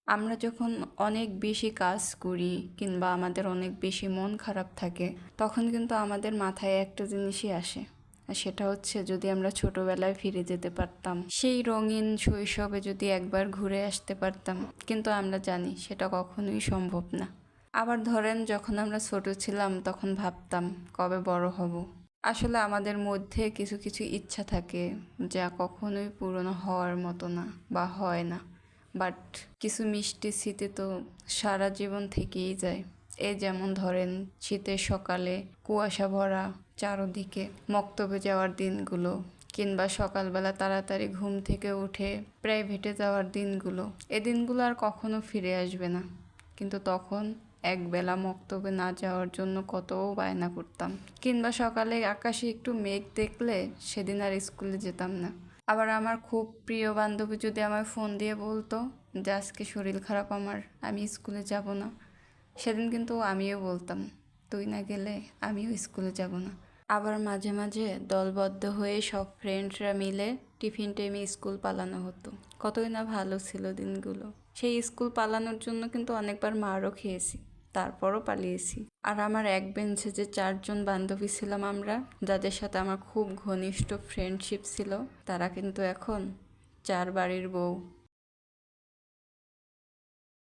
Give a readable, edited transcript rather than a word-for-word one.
আমরা যখন অনেক বেশি কাজ করি কিংবা আমাদের অনেক বেশি মন খারাপ থাকে, তখন কিন্তু আমাদের মাথায় একটা জিনিসই আসে, আর সেটা হচ্ছে যদি আমরা ছোটবেলায় ফিরে যেতে পারতাম, সেই রঙিন শৈশবে যদি একবার ঘুরে আসতে পারতাম। কিন্তু আমরা জানি সেটা কখনোই সম্ভব না। আবার ধরেন যখন আমরা ছোট ছিলাম তখন ভাবতাম কবে বড় হব। আসলে আমাদের মধ্যে কিছু কিছু ইচ্ছা থাকে যা কখনোই পূরণ হওয়ার মতো না বা হয় না, বাট কিছু মিষ্টি স্মৃতি তো সারা জীবন থেকেই যায়। এই যেমন ধরেন শীতের সকালে কুয়াশা ভরা চারদিকে মক্তবে যাওয়ার দিনগুলো, কিংবা সকালবেলা তাড়াতাড়ি ঘুম থেকে উঠে প্রাইভেটে যাওয়ার দিনগুলো। এই দিনগুলো আর কখনো ফিরে আসবে না, কিন্তু তখন একবেলা মক্তবে না যাওয়ার জন্য কত বায়না করতাম। কিংবা সকালে আকাশে একটু মেঘ দেখলে সেদিন আর স্কুলে যেতাম না। আবার আমার খুব প্রিয় বান্ধবী যদি আমায় ফোন দিয়ে বলতো যে আজকে শরীর খারাপ আমার, আমি স্কুলে যাব না, সেদিন কিন্তু আমিও বলতাম তুই না গেলে আমিও স্কুলে যাব না। আবার মাঝে মাঝে দলবদ্ধ হয়ে সব ফ্রেন্ডসরা মিলে টিফিন টাইমে স্কুল পালানো হতো। কতই না ভালো ছিল দিনগুলো। সেই স্কুল পালানোর জন্য কিন্তু অনেকবার মারও খেয়েছি, তারপরও পালিয়েছি। আর আমার এক বেঞ্চে যে 4জন বান্ধবী ছিলাম আমরা, যাদের সাথে আমার খুব ঘনিষ্ঠ ফ্রেন্ডশিপ ছিল, তারা কিন্তু এখন 4 বাড়ির বউ।